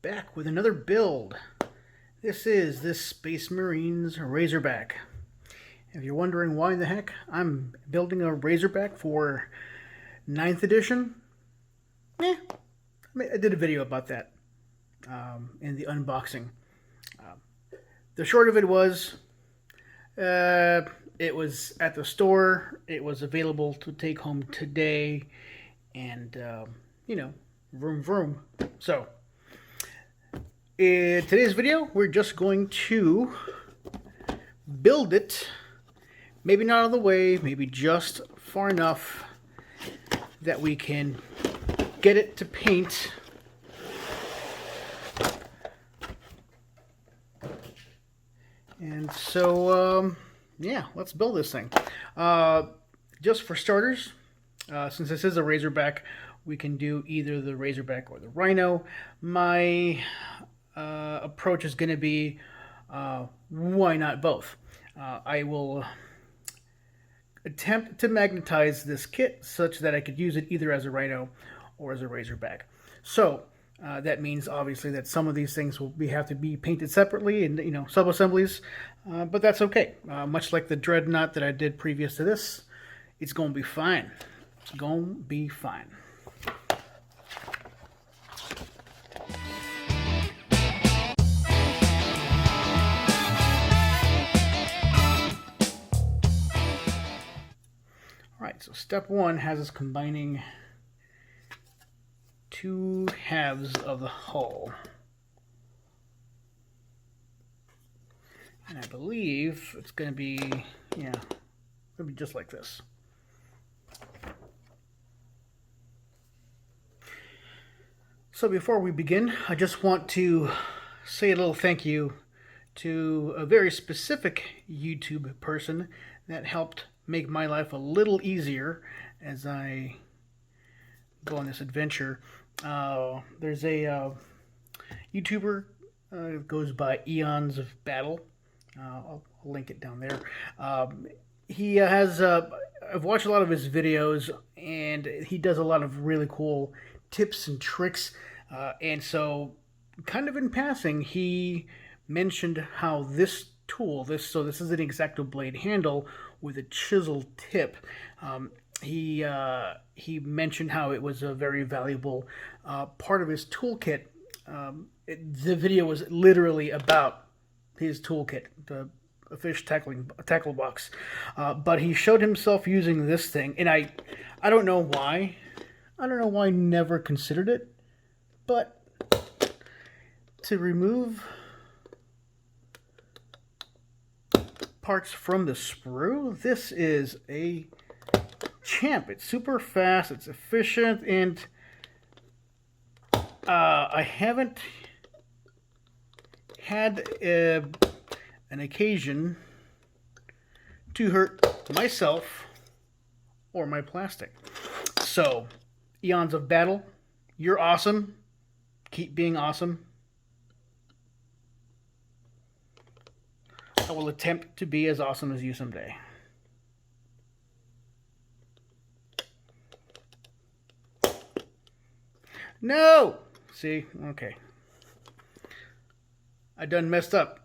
back with another build. This is this Space Marine's Razorback. If you're wondering why in the heck I'm building a Razorback for 9th edition, I did a video about that in the unboxing. The short of it was, it was at the store, it was available to take home today, and, vroom vroom. So, in today's video, we're just going to build it, maybe not all the way, maybe just far enough that we can get it to paint. And so, yeah, let's build this thing. Just for starters, since this is a Razorback, we can do either the Razorback or the Rhino. My approach is going to be, why not both? I will attempt to magnetize this kit such that I could use it either as a Rhino or as a Razorback. So that means obviously that some of these things will have to be painted separately and sub-assemblies, but that's okay. Much like the Dreadnought that I did previous to this, it's going to be fine. It's going to be fine. Alright, so step one has us combining two halves of the hull. And I believe it's going to be, just like this. So before we begin, I just want to say a little thank you to a very specific YouTube person that helped make my life a little easier as I go on this adventure. There's a YouTuber goes by Eons of Battle. I'll link it down there. He has I've watched a lot of his videos, and he does a lot of really cool tips and tricks. And so, kind of in passing, he mentioned how this tool, this is an X-Acto blade handle with a chisel tip. He mentioned how it was a very valuable part of his toolkit. The video was literally about his toolkit, a fish tackle box. But he showed himself using this thing, and I don't know why. I don't know why I never considered it, but to remove parts from the sprue, this is a champ. It's super fast, it's efficient, and I haven't had an occasion to hurt myself or my plastic. So, Eons of Battle, you're awesome. Keep being awesome. I will attempt to be as awesome as you someday. No! See? Okay. I done messed up.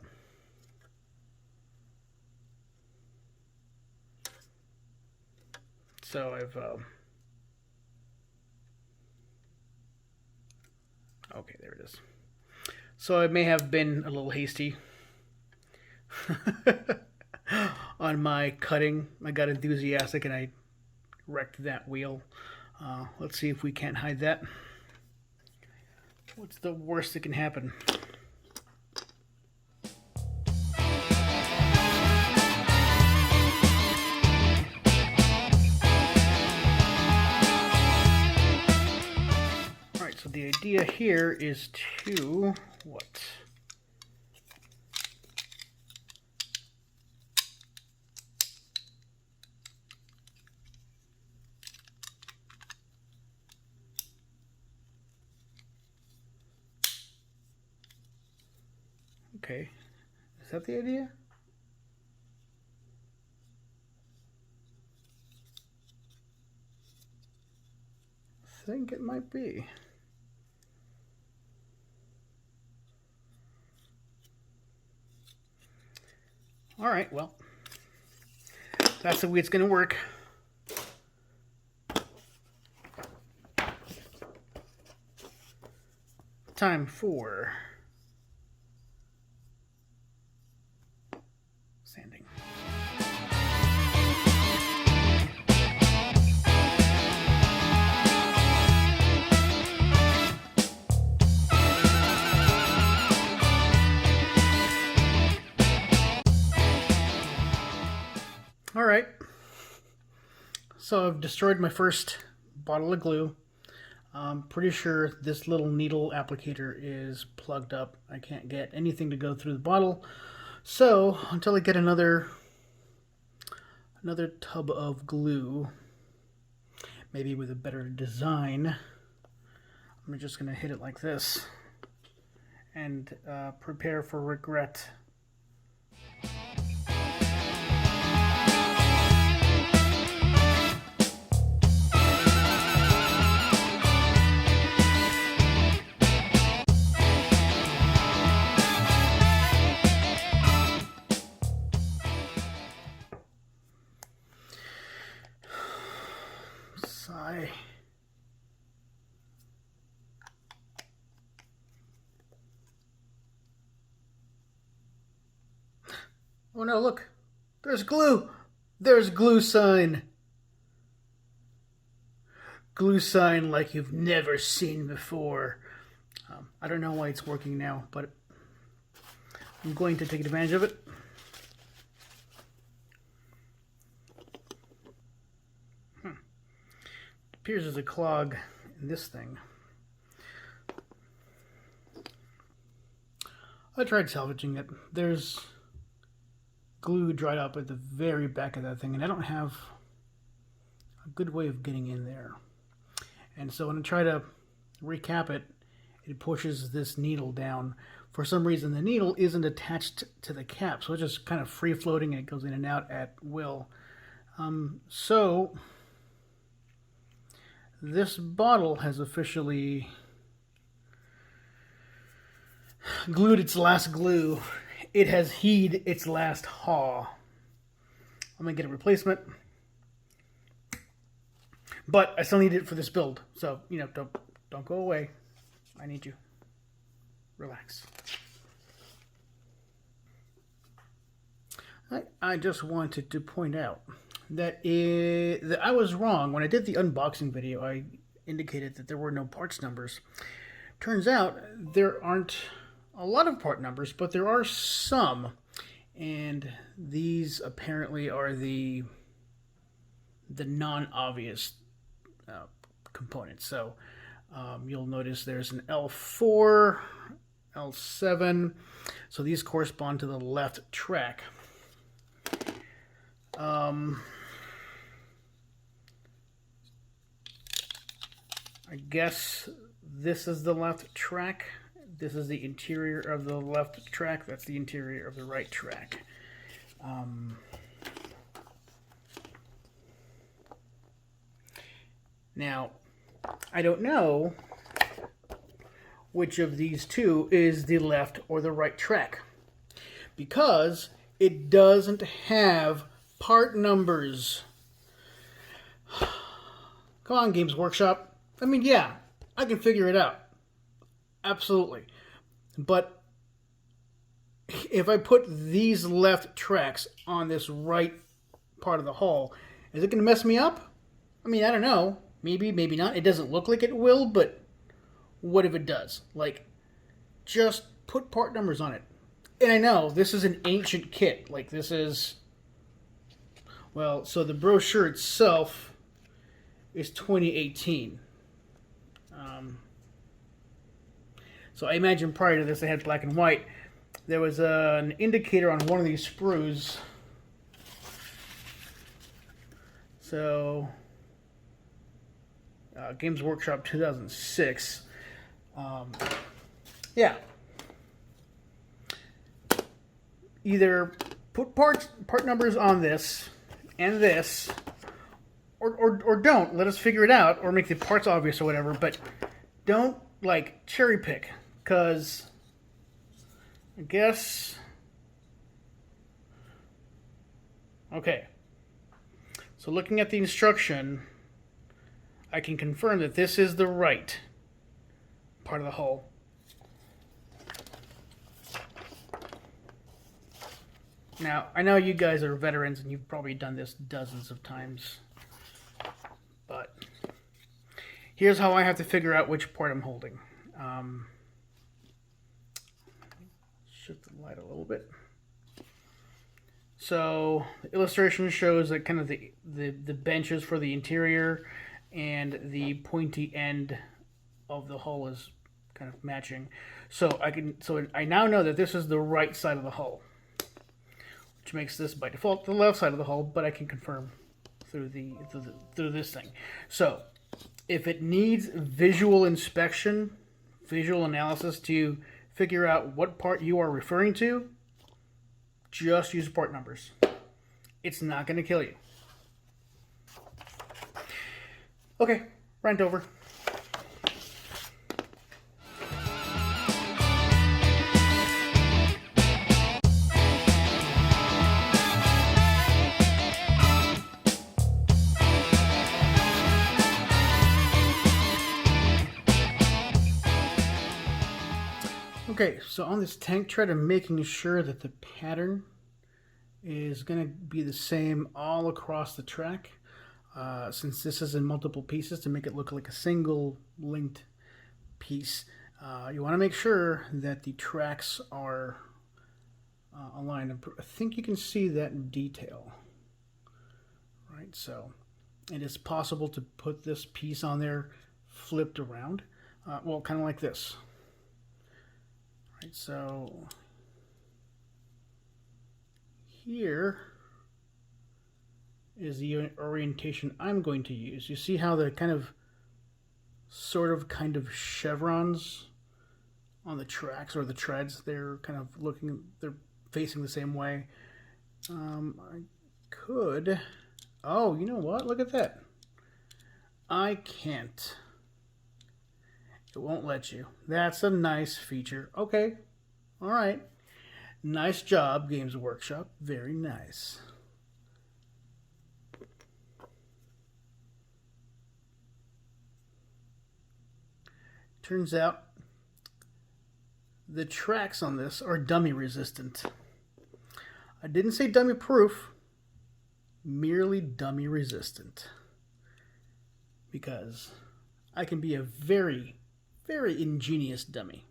So I've... okay, there it is. So I may have been a little hasty on my cutting. I got enthusiastic and I wrecked that wheel. Let's see if we can't hide that. What's the worst that can happen? Alright, so the idea here is to what? Okay, is that the idea? think it might be. Alright, well, that's the way it's going to work. Time for sanding. Alright, so I've destroyed my first bottle of glue. I'm pretty sure this little needle applicator is plugged up. I can't get anything to go through the bottle. So until I get another tub of glue, maybe with a better design, I'm just going to hit it like this and prepare for regret. Sigh. Oh no, look. There's glue. There's glue sign. Glue sign like you've never seen before. I don't know why it's working now, but I'm going to take advantage of it. Appears there's a clog in this thing. I tried salvaging it. There's glue dried up at the very back of that thing, and I don't have a good way of getting in there. And so when I try to recap it, it pushes this needle down. For some reason, the needle isn't attached to the cap, so it's just kind of free floating and it goes in and out at will. So this bottle has officially glued its last glue. It has heed its last haw. I'm going to get a replacement. But I still need it for this build. So, you know, don't go away. I need you. Relax. I just wanted to point out that I was wrong. When I did the unboxing video, I indicated that there were no parts numbers. Turns out there aren't a lot of part numbers, but there are some. And these apparently are the non-obvious components. So you'll notice there's an L4, L7. So these correspond to the left track. I guess this is the left track. This is the interior of the left track. That's the interior of the right track. Now, I don't know which of these two is the left or the right track, because it doesn't have part numbers. Come on, Games Workshop. I mean, yeah, I can figure it out. Absolutely. But if I put these left tracks on this right part of the hull, is it going to mess me up? I mean, I don't know. Maybe, maybe not. It doesn't look like it will, but what if it does? Like, just put part numbers on it. And I know, this is an ancient kit. Like, this is... Well, so the brochure itself is 2018. So I imagine prior to this they had black and white. There was an indicator on one of these sprues. So, Games Workshop 2006. Yeah. Either put part numbers on this and this, or don't. Let us figure it out, or make the parts obvious or whatever, but don't, like, cherry pick, because I guess Okay. So looking at the instruction, I can confirm that this is the right part of the hull. Now, I know you guys are veterans and you've probably done this dozens of times, but here's how I have to figure out which part I'm holding. Shift the light a little bit. So the illustration shows that kind of the benches for the interior and the pointy end of the hull is kind of matching. So I now know that this is the right side of the hull, which makes this by default the left side of the hull, but I can confirm through this thing. So if it needs visual inspection, visual analysis to figure out what part you are referring to, just use part numbers. It's not going to kill you. Okay, rant over. Okay, so on this tank tread, I'm making sure that the pattern is going to be the same all across the track. Since this is in multiple pieces, to make it look like a single linked piece, you want to make sure that the tracks are aligned. I think you can see that in detail. Right, so it is possible to put this piece on there flipped around. Well, kind of like this. Right, so here is the orientation I'm going to use. You see how the kind of kind of chevrons on the tracks or the treads, they're kind of they're facing the same way. I could, oh, you know what? Look at that. I can't. It won't let you. That's a nice feature. Okay. All right. Nice job, Games Workshop. Very nice. Turns out the tracks on this are dummy resistant. I didn't say dummy proof, merely dummy resistant. Because I can be a very, very ingenious dummy.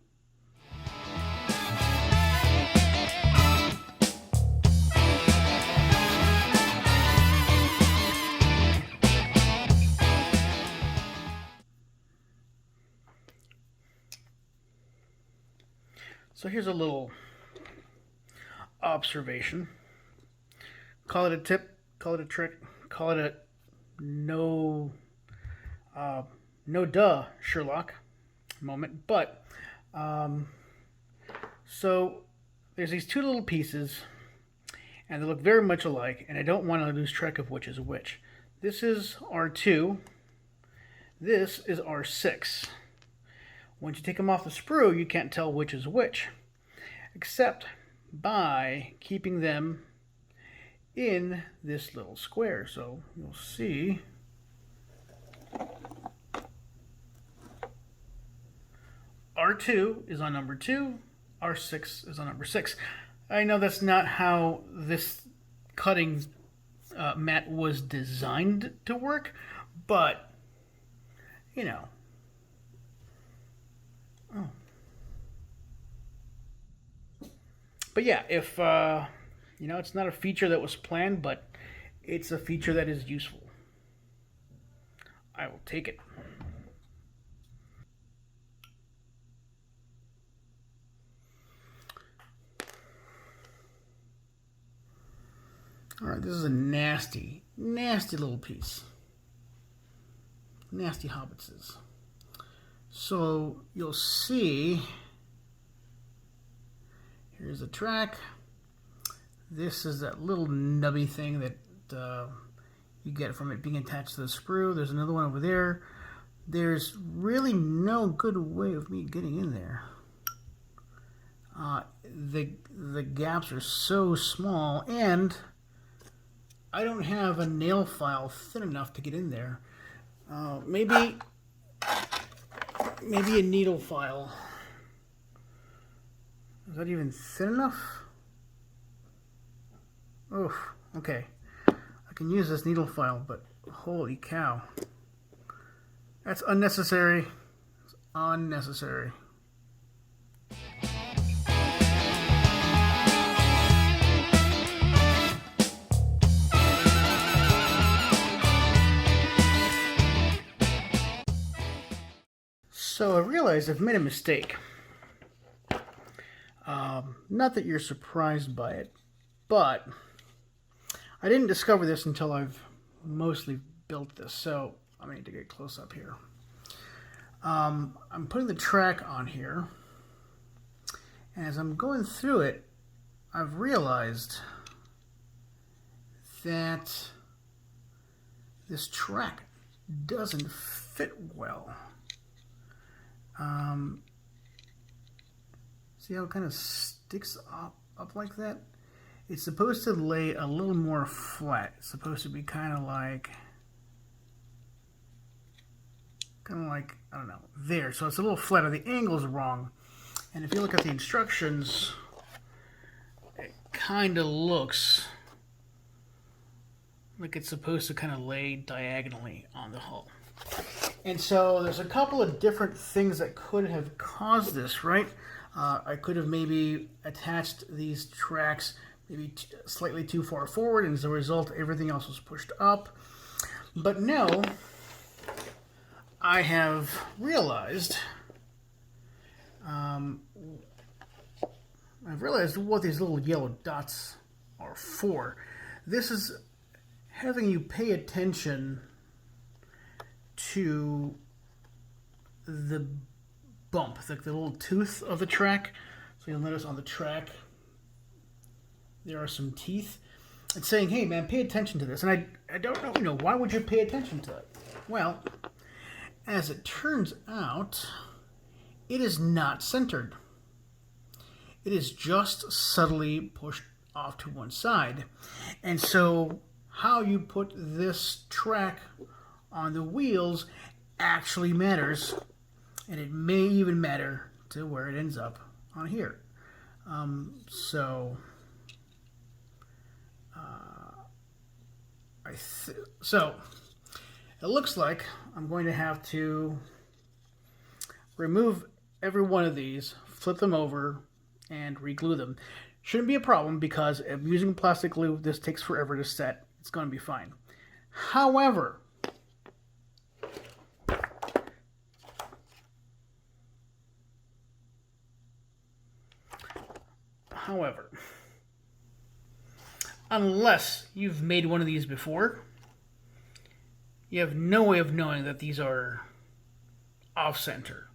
So here's a little observation. Call it a tip, call it a trick, call it a no duh Sherlock moment. But so there's these two little pieces and they look very much alike, and I don't want to lose track of which is which. This is R2, this is R6. Once you take them off the sprue, you can't tell which is which, except by keeping them in this little square. So you'll see R2 is on number 2, R6 is on number 6. I know that's not how this cutting mat was designed to work, but, you know. Oh. But yeah, if, you know, it's not a feature that was planned, but it's a feature that is useful. I will take it. All right, this is a nasty, nasty little piece. Nasty hobbitses. So you'll see, here's the track. This is that little nubby thing that you get from it being attached to the sprue. There's another one over there. There's really no good way of me getting in there. The gaps are so small, and I don't have a nail file thin enough to get in there. Maybe a needle file. Is that even thin enough? Oh, okay. I can use this needle file, but holy cow. That's unnecessary. It's unnecessary. So I realized I've made a mistake. Not that you're surprised by it, but I didn't discover this until I've mostly built this. So I need to get close up here. I'm putting the track on here, and as I'm going through it, I've realized that this track doesn't fit well. See how it kind of sticks up like that? It's supposed to lay a little more flat. It's supposed to be kind of like, I don't know, there. So it's a little flatter. The angle's wrong. And if you look at the instructions, it kind of looks like it's supposed to kind of lay diagonally on the hull. And so there's a couple of different things that could have caused this, right? I could have maybe attached these tracks maybe slightly too far forward, and as a result, everything else was pushed up. But no, I have realized, what these little yellow dots are for. This is having you pay attention to the bump, like the little tooth of the track. So you'll notice on the track there are some teeth. It's saying, hey man, pay attention to this. And I don't know, why would you pay attention to it? Well, as it turns out, it is not centered. It is just subtly pushed off to one side. And so how you put this track on the wheels actually matters, and it may even matter to where it ends up on here. So it looks like I'm going to have to remove every one of these, flip them over, and re-glue them. Shouldn't be a problem because if using plastic glue, this takes forever to set. It's going to be fine. However, unless you've made one of these before, you have no way of knowing that these are off-center.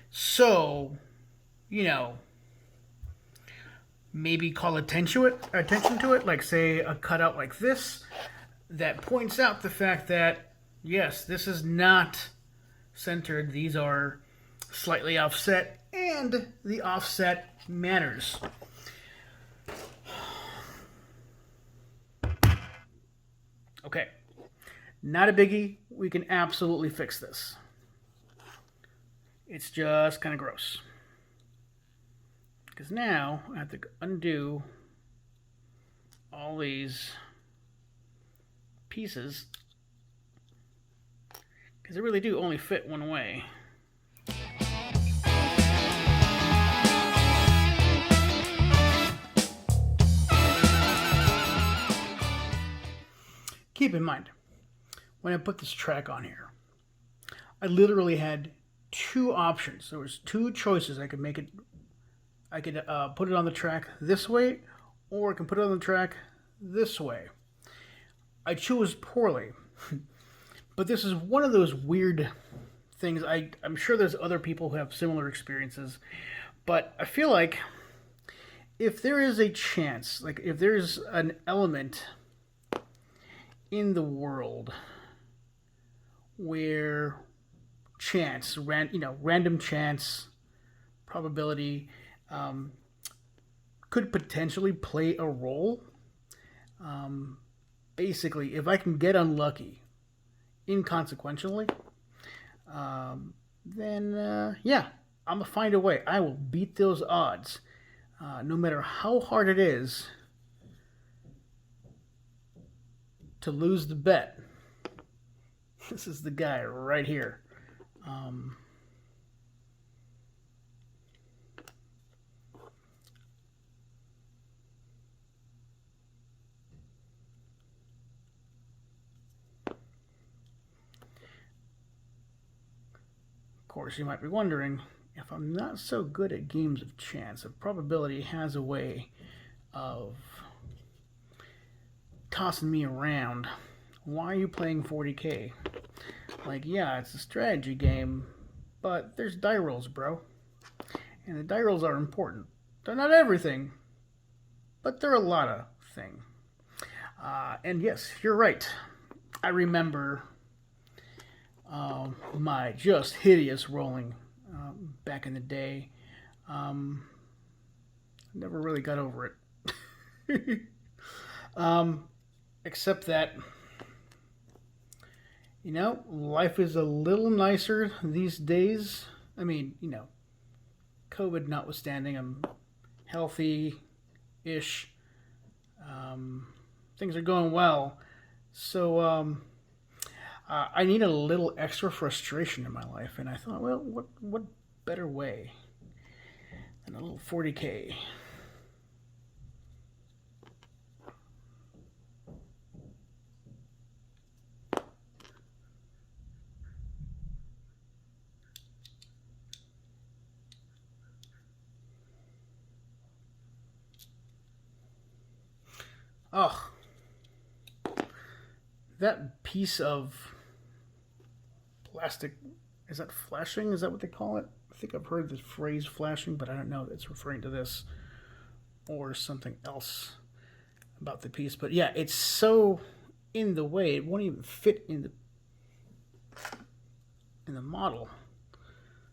So, maybe call attention to it, like say a cutout like this that points out the fact that, yes, this is not centered. These are slightly offset, and the offset matters. Okay, not a biggie. We can absolutely fix this. It's just kind of gross. Because now I have to undo all these pieces, because they really do only fit one way. Keep in mind, when I put this track on here, I literally had two options. There was two choices. I could make it, I could put it on the track this way, or I can put it on the track this way. I chose poorly, but this is one of those weird things. I'm sure there's other people who have similar experiences, but I feel like if there is a chance, like if there's an element in the world where chance, random chance, probability could potentially play a role, basically, if I can get unlucky inconsequentially, then yeah, I'm gonna find a way. I will beat those odds, no matter how hard it is to lose the bet. This is the guy right here. Of course, you might be wondering, if I'm not so good at games of chance, if probability has a way of tossing me around, why are you playing 40k? Like, yeah, it's a strategy game, but there's die rolls, bro. And the die rolls are important. They're not everything, but they're a lot of things. And yes, you're right. I remember my just hideous rolling back in the day. Never really got over it. Except that, you know, life is a little nicer these days. I mean, you know, COVID notwithstanding, I'm healthy-ish. Things are going well. So I need a little extra frustration in my life. And I thought, well, what better way than a little 40k? Oh, that piece of plastic, is that flashing? Is that what they call it? I think I've heard the phrase flashing, but I don't know if it's referring to this or something else about the piece. But yeah, it's so in the way, it won't even fit in the model.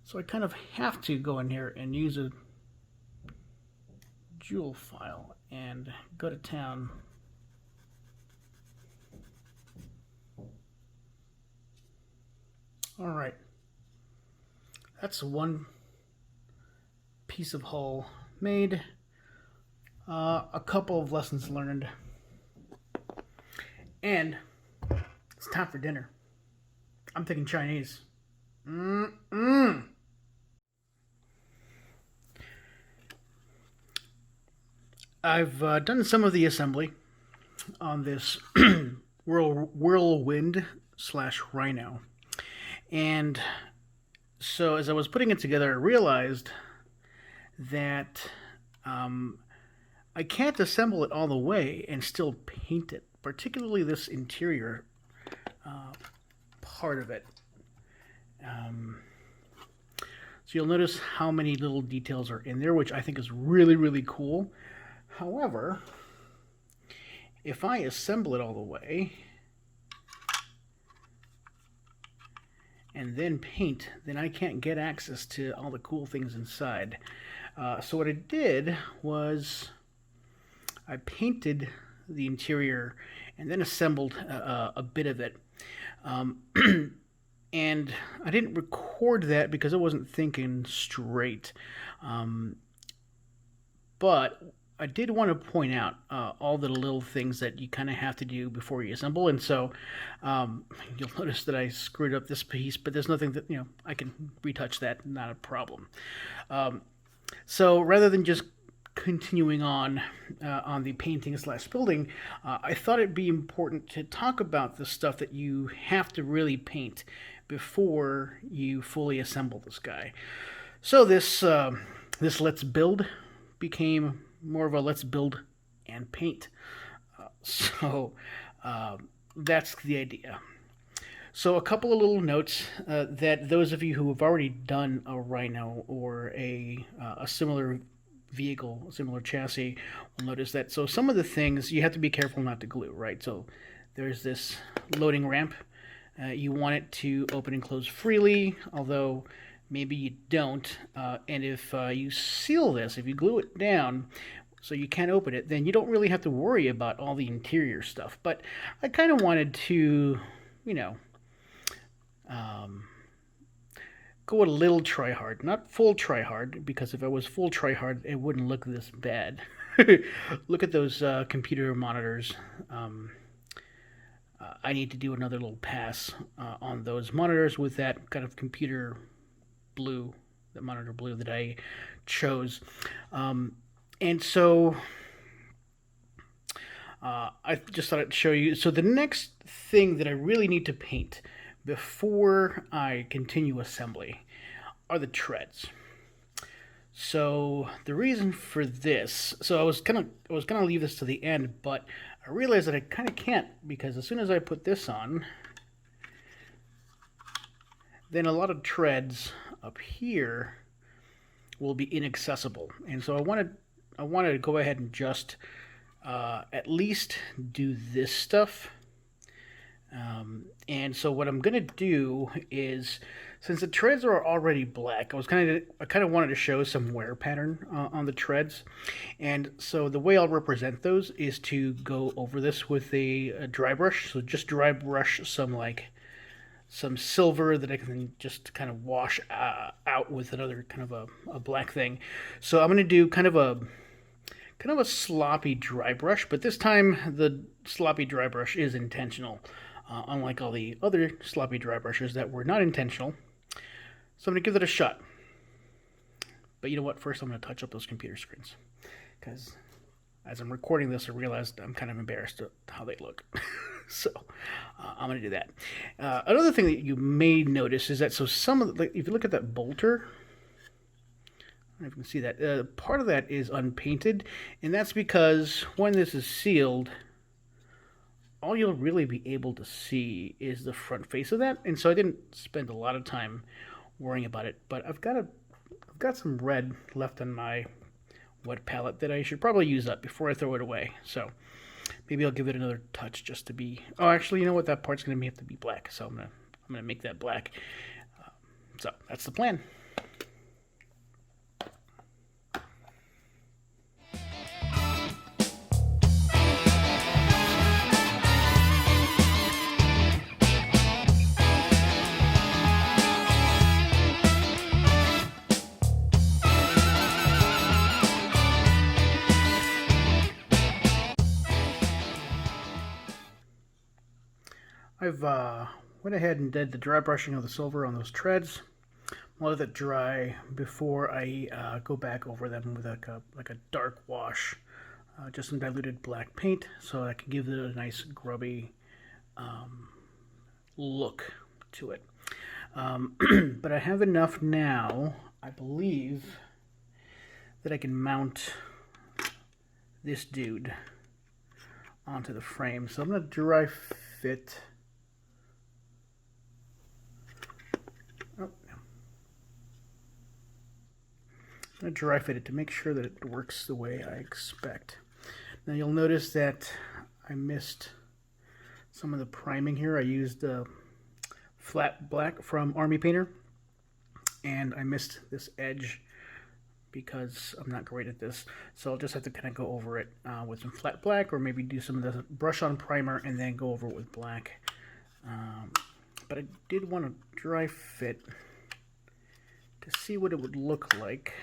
So I kind of have to go in here and use a jewel file and go to town. All right, that's one piece of hull made. A couple of lessons learned, and it's time for dinner. I'm thinking Chinese. I've done some of the assembly on this whirlwind / Rhino. And so as I was putting it together, I realized that I can't assemble it all the way and still paint it, particularly this interior part of it. So you'll notice how many little details are in there, which I think is really, really cool. However, if I assemble it all the way and then paint, then I can't get access to all the cool things inside. So what I did was I painted the interior and then assembled a bit of it. And I didn't record that because I wasn't thinking straight. But I did want to point out all the little things that you kind of have to do before you assemble. And so you'll notice that I screwed up this piece, but there's nothing that, you know, I can retouch that, not a problem. So rather than just continuing on the painting / building, I thought it'd be important to talk about the stuff that you have to really paint before you fully assemble this guy. So this Let's Build became more of a let's build and paint. So that's the idea. So a couple of little notes that those of you who have already done a Rhino or a similar vehicle, a similar chassis, will notice that. So some of the things you have to be careful not to glue, right? So there's this loading ramp. You want it to open and close freely, although maybe you don't. And if you seal this, if you glue it down, so you can't open it, then you don't really have to worry about all the interior stuff. But I kind of wanted to, you know, go a little try hard, not full try hard, because if I was full try hard, it wouldn't look this bad. Look at those computer monitors. I need to do another little pass on those monitors with that kind of computer blue, the monitor blue that I chose. And so I just thought I'd show you. So the next thing that I really need to paint before I continue assembly are the treads. So the reason for this, so I was gonna leave this to the end, but I realized that I kind of can't, because as soon as I put this on, then a lot of treads up here will be inaccessible. And so I wanted to go ahead and just at least do this stuff. And so what I'm gonna do is, since the treads are already black, I kind of wanted to show some wear pattern on the treads, and so the way I'll represent those is to go over this with a dry brush. So just dry brush some silver that I can just kind of wash out with another kind of a black thing. So I'm gonna do kind of a sloppy dry brush, but this time the sloppy dry brush is intentional. Unlike all the other sloppy dry brushes that were not intentional. So I'm going to give it a shot. But you know what? First I'm going to touch up those computer screens. Because as I'm recording this, I realized I'm kind of embarrassed at how they look. So I'm going to do that. Another thing that you may notice is that, so some of the, if you look at that bolter, I don't know if you can see that, part of that is unpainted. And that's because when this is sealed, all you'll really be able to see is the front face of that, and so I didn't spend a lot of time worrying about it. But I've got some red left on my wet palette that I should probably use up before I throw it away. So maybe I'll give it another touch just to be. Oh, actually, you know what? That part's gonna have to be black, so I'm gonna make that black. So that's the plan. I've went ahead and did the dry brushing of the silver on those treads. I'll let it dry before I go back over them with like a dark wash, just some diluted black paint, so I can give it a nice grubby look to it. But I have enough now, I believe, that I can mount this dude onto the frame. So I'm going to dry fit. Oh, no. I'm going to dry fit it to make sure that it works the way I expect. Now you'll notice that I missed some of the priming here. I used flat black from Army Painter, and I missed this edge because I'm not great at this. So I'll just have to kind of go over it with some flat black, or maybe do some of the brush on primer and then go over it with black. But I did want to dry fit to see what it would look like.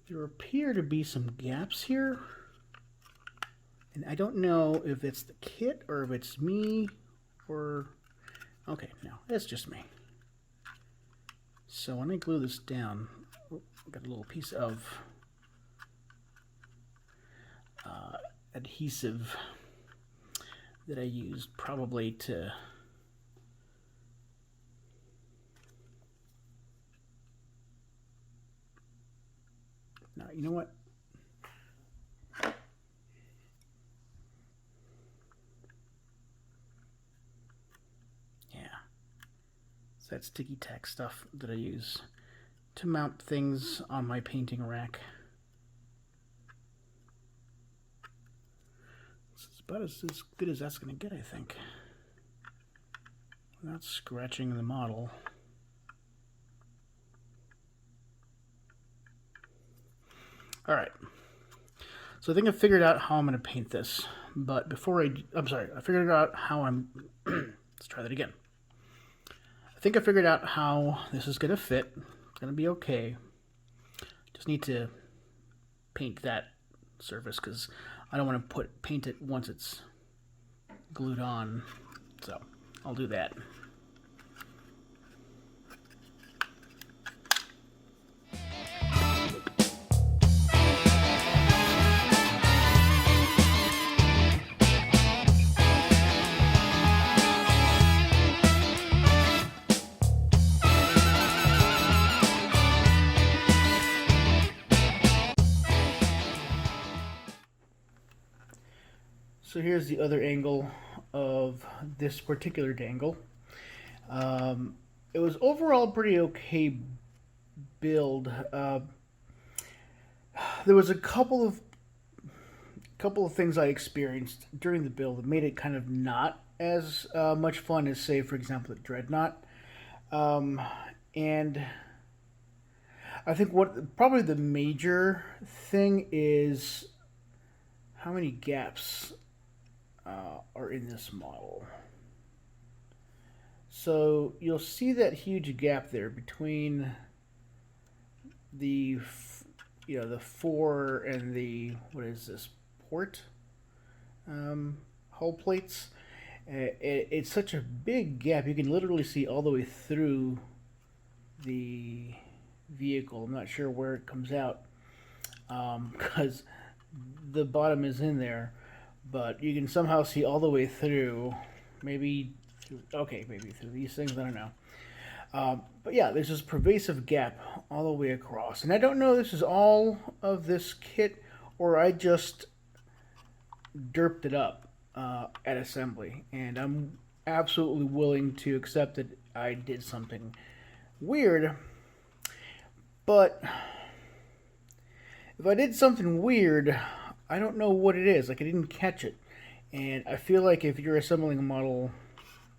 There appear to be some gaps here, and I don't know if it's the kit or if it's me, or okay, no, it's just me. So when I glue this down, I've got a little piece of adhesive that I used probably to now, you know what? Yeah. It's that sticky tack stuff that I use to mount things on my painting rack. It's about as good as that's going to get, I think. Without scratching the model. All right. So I think I figured out how I'm going to paint this. But before I'm sorry, I figured out how I'm... let's try that again. I think I figured out how this is going to fit. It's going to be okay. Just need to paint that surface because I don't want to paint it once it's glued on. So I'll do that. So here's the other angle of this particular dangle. It was overall pretty okay build. There was a couple of things I experienced during the build that made it kind of not as much fun as, say, for example, the Dreadnought. And I think probably the major thing is how many gaps are in this model. So you'll see that huge gap there between the the fore and the, what is this, port hull plates. It's such a big gap. You can literally see all the way through the vehicle. I'm not sure where it comes out because the bottom is in there, but you can somehow see all the way through. Maybe through these things, I don't know. But yeah, there's this pervasive gap all the way across. And I don't know if this is all of this kit or I just derped it up at assembly. And I'm absolutely willing to accept that I did something weird. But if I did something weird, I don't know what it is. Like, I didn't catch it. And I feel like if you're assembling a model,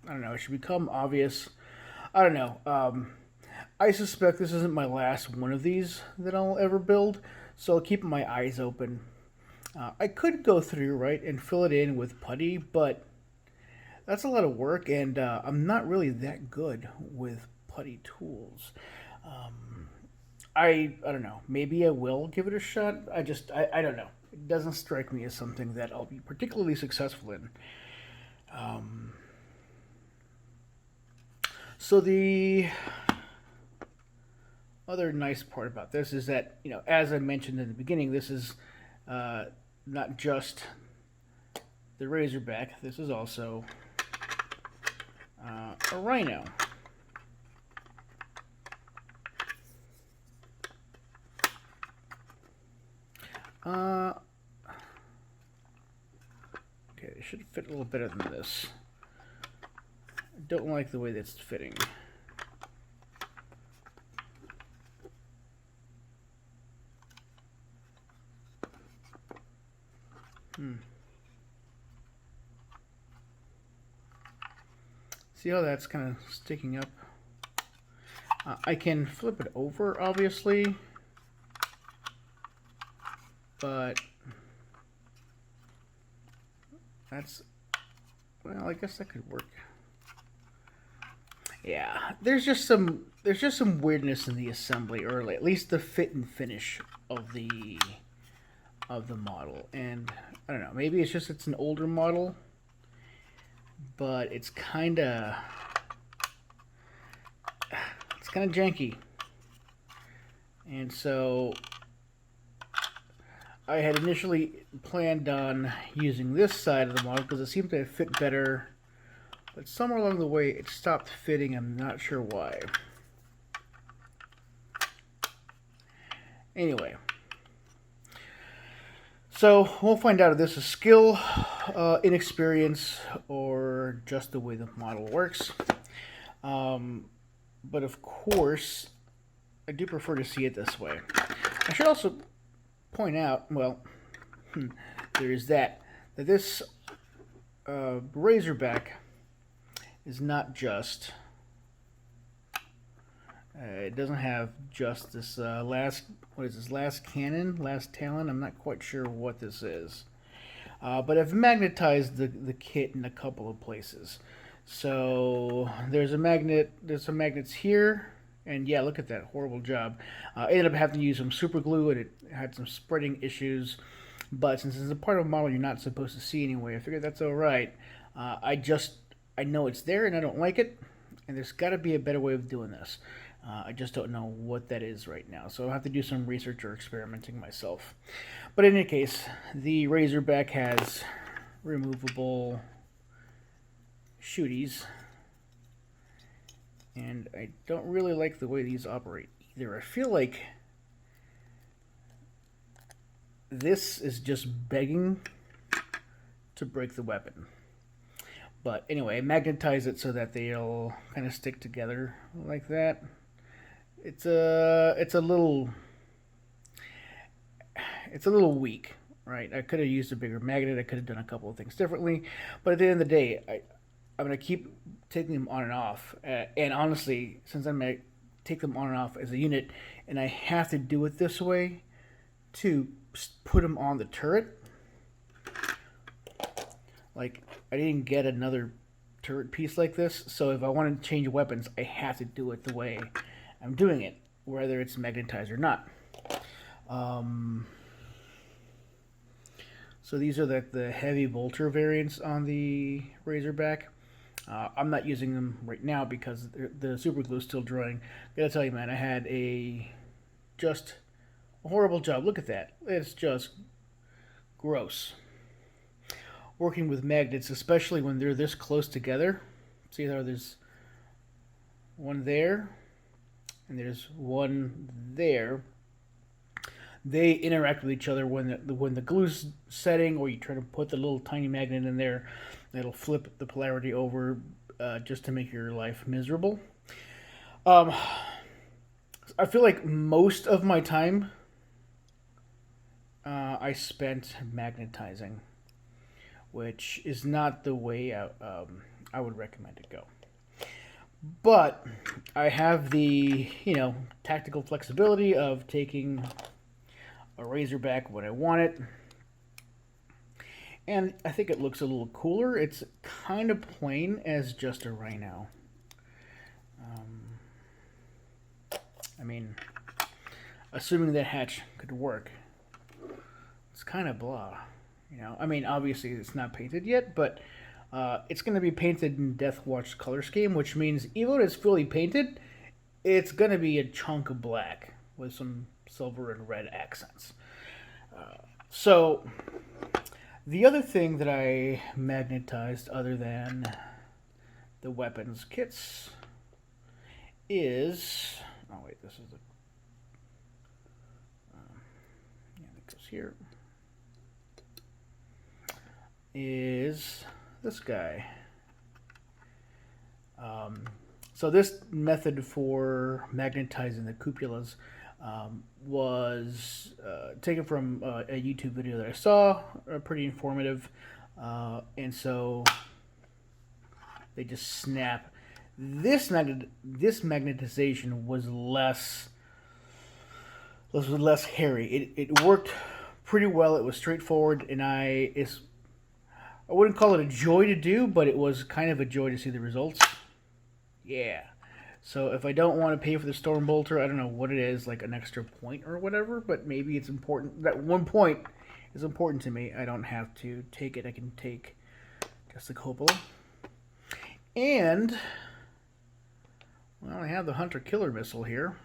I don't know, it should become obvious. I don't know. I suspect this isn't my last one of these that I'll ever build, so I'll keep my eyes open. I could go through, right, and fill it in with putty, but that's a lot of work, and I'm not really that good with putty tools. I don't know. Maybe I will give it a shot. I don't know. It doesn't strike me as something that I'll be particularly successful in. So the other nice part about this is that, as I mentioned in the beginning, this is not just the Razorback. This is also a Rhino. Okay, it should fit a little better than this. I don't like the way that's fitting. See how that's kind of sticking up? I can flip it over, obviously, but that's, well, I guess that could work. Yeah, there's just some weirdness in the assembly, or at least the fit and finish of the model. And I don't know, maybe it's an older model, but it's kind of janky. And so I had initially planned on using this side of the model because it seemed to fit better, but somewhere along the way it stopped fitting. I'm not sure why. Anyway, so we'll find out if this is skill, inexperience, or just the way the model works. But of course, I do prefer to see it this way. I should also point out, well, there is that this Razorback is not just It doesn't have just this what is this, last cannon, last talon? I'm not quite sure what this is. But I've magnetized the kit in a couple of places. So there's some magnets here, and yeah, look at that, horrible job. I ended up having to use some super glue, and it had some spreading issues. But since it's a part of a model you're not supposed to see anyway, I figured that's all right. I know it's there, and I don't like it, and there's got to be a better way of doing this. I just don't know what that is right now, so I'll have to do some research or experimenting myself. But in any case, the Razorback has removable shooties, and I don't really like the way these operate either. I feel like this is just begging to break the weapon. But anyway, I magnetize it so that they'll kind of stick together like that. It's a little weak, right? I could have used a bigger magnet. I could have done a couple of things differently, but at the end of the day, I'm gonna keep taking them on and off. And honestly, since I'm gonna take them on and off as a unit, and I have to do it this way to put them on the turret. Like, I didn't get another turret piece like this, so if I want to change weapons, I have to do it the way I'm doing it, whether it's magnetized or not. So these are the heavy bolter variants on the Razorback. I'm not using them right now because the super glue is still drying. I gotta tell you, man, I had just a horrible job. Look at that. It's just gross. Working with magnets, especially when they're this close together. See how there's one there, and there's one there. They interact with each other when the glue's setting, or you try to put the little tiny magnet in there. It'll flip the polarity over just to make your life miserable. I feel like most of my time I spent magnetizing, which is not the way I would recommend it go. But I have the, tactical flexibility of taking a Razorback when I want it. And I think it looks a little cooler. It's kind of plain as just a Rhino. I mean, assuming that hatch could work, it's kind of blah. I mean, obviously it's not painted yet, but it's going to be painted in Deathwatch color scheme, which means even when it's fully painted, it's going to be a chunk of black with some silver and red accents. So the other thing that I magnetized other than the weapons kits is... Oh, wait, this is the... yeah, that goes here. Is this guy. So this method for magnetizing the cupulas was taken from a YouTube video that I saw, pretty informative, and so they just snap. This magnetization was less hairy. It worked pretty well. It was straightforward, and I wouldn't call it a joy to do, but it was kind of a joy to see the results. Yeah. So if I don't want to pay for the Storm Bolter, I don't know what it is, like an extra point or whatever, but maybe it's important. That 1 point is important to me. I don't have to take it. I can take just the cupola. And, well, I have the Hunter-Killer missile here.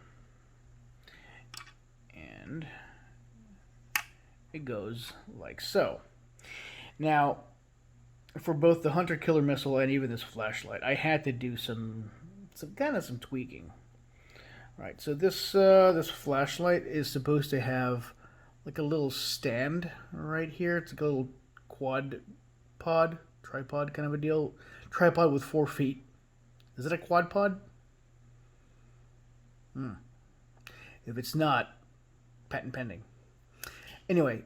And it goes like so. Now, for both the Hunter-Killer missile and even this flashlight, I had to do some tweaking. Right, so this flashlight is supposed to have like a little stand right here. It's like a little tripod kind of a deal. Tripod with 4 feet. Is it a quad pod? If it's not, patent pending. Anyway,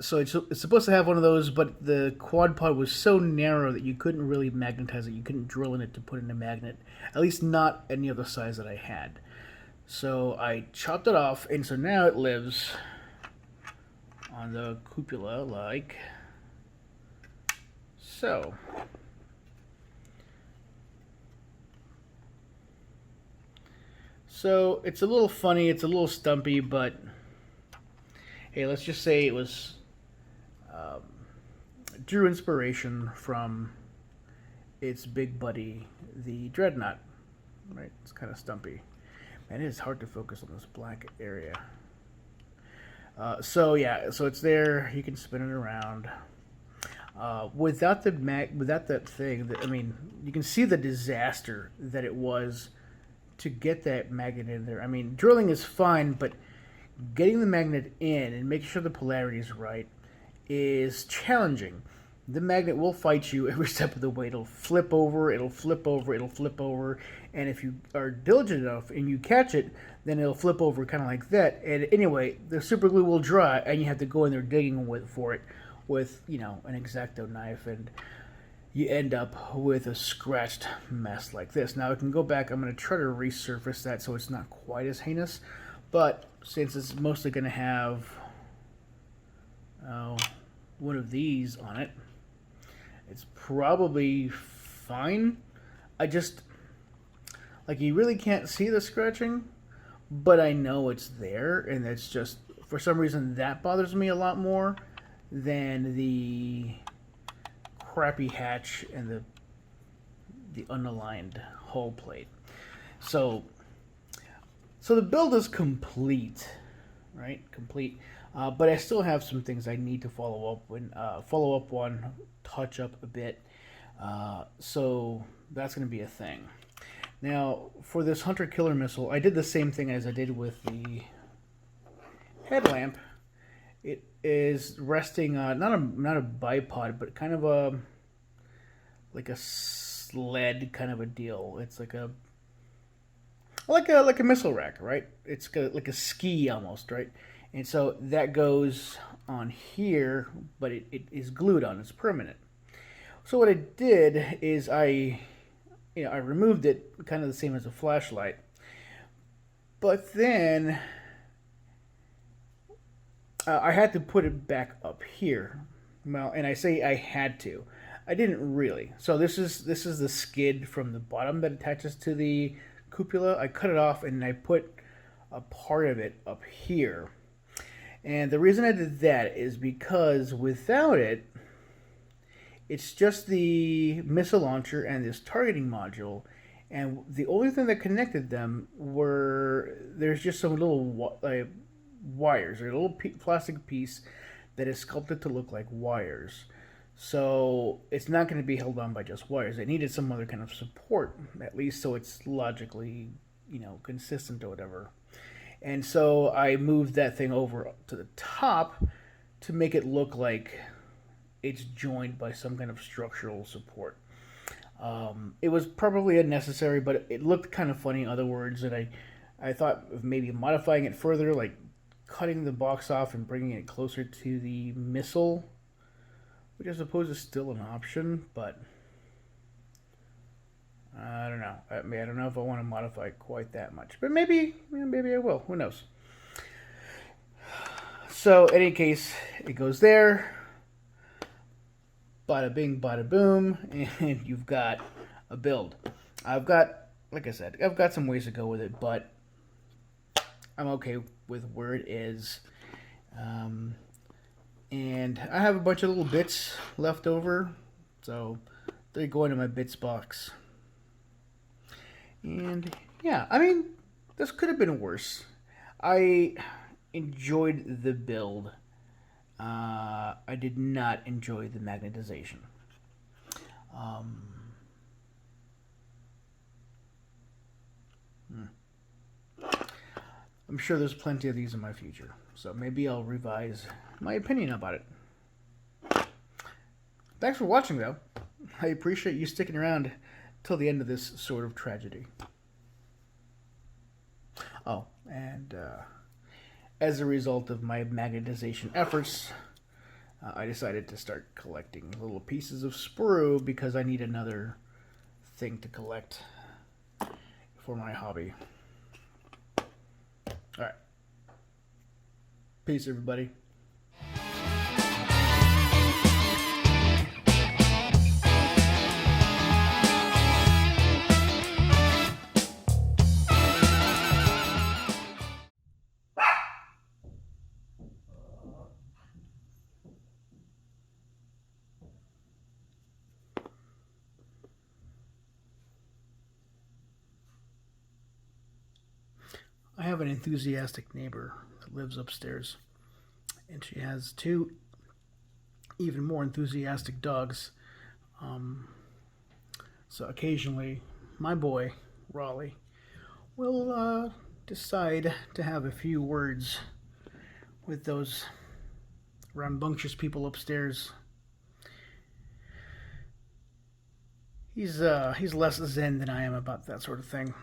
so it's supposed to have one of those, but the quad pod was so narrow that you couldn't really magnetize it. You couldn't drill in it to put in a magnet, at least not any of the size that I had. So I chopped it off, and so now it lives on the cupola like so. So it's a little funny, it's a little stumpy, but hey, let's just say it was drew inspiration from its big buddy, the Dreadnought. Right? It's kind of stumpy. Man, it is hard to focus on this black area. So yeah, so it's there. You can spin it around. Without that thing, I mean, you can see the disaster that it was to get that magnet in there. I mean, drilling is fine, but getting the magnet in and making sure the polarity is right is challenging. The magnet will fight you every step of the way. It'll flip over, it'll flip over, it'll flip over, and if you are diligent enough and you catch it, then it'll flip over kind of like that. And anyway, the super glue will dry, and you have to go in there digging for it with, you know, an X-Acto knife, and you end up with a scratched mess like this. Now I can go back. I'm going to try to resurface that so it's not quite as heinous, but since it's mostly going to have one of these on it, it's probably fine. I just, like, you really can't see the scratching, but I know it's there, and it's just, for some reason, that bothers me a lot more than the crappy hatch and the unaligned hull plate. So the build is complete, right? Complete. But I still have some things I need to follow up on, touch up a bit. So that's going to be a thing. Now, for this hunter-killer missile, I did the same thing as I did with the headlamp. It is resting on not a bipod, but kind of a sled kind of a deal. It's like a missile rack, right? It's like a ski almost, right? And so that goes on here, but it is glued on. It's permanent. So what I did is I removed it, kind of the same as a flashlight. But then I had to put it back up here. Well, and I say I had to. I didn't really. So this is the skid from the bottom that attaches to the cupola. I cut it off and I put a part of it up here. And the reason I did that is because without it, it's just the missile launcher and this targeting module, and the only thing that connected them there's just some little wires, or a little plastic piece that is sculpted to look like wires. So it's not going to be held on by just wires. It needed some other kind of support, at least so it's logically, consistent or whatever. And so I moved that thing over to the top to make it look like it's joined by some kind of structural support. It was probably unnecessary, but it looked kind of funny in other words, and I thought of maybe modifying it further, like cutting the box off and bringing it closer to the missile, which I suppose is still an option, but I don't know. I don't know if I want to modify it quite that much, but maybe I will. Who knows? So, in any case, it goes there. Bada bing, bada boom, and you've got a build. Like I said, I've got some ways to go with it, but I'm okay with where it is. And I have a bunch of little bits left over, so they go into my bits box. And yeah, I mean, this could have been worse. I enjoyed the build. I did not enjoy the magnetization. I'm sure there's plenty of these in my future, so maybe I'll revise my opinion about it. Thanks for watching, though. I appreciate you sticking around till the end of this sort of tragedy. Oh, and as a result of my magnetization efforts, I decided to start collecting little pieces of sprue because I need another thing to collect for my hobby. All right. Peace, everybody. I have an enthusiastic neighbor that lives upstairs, and she has two even more enthusiastic dogs. So occasionally, my boy, Raleigh, will decide to have a few words with those rambunctious people upstairs. He's less zen than I am about that sort of thing.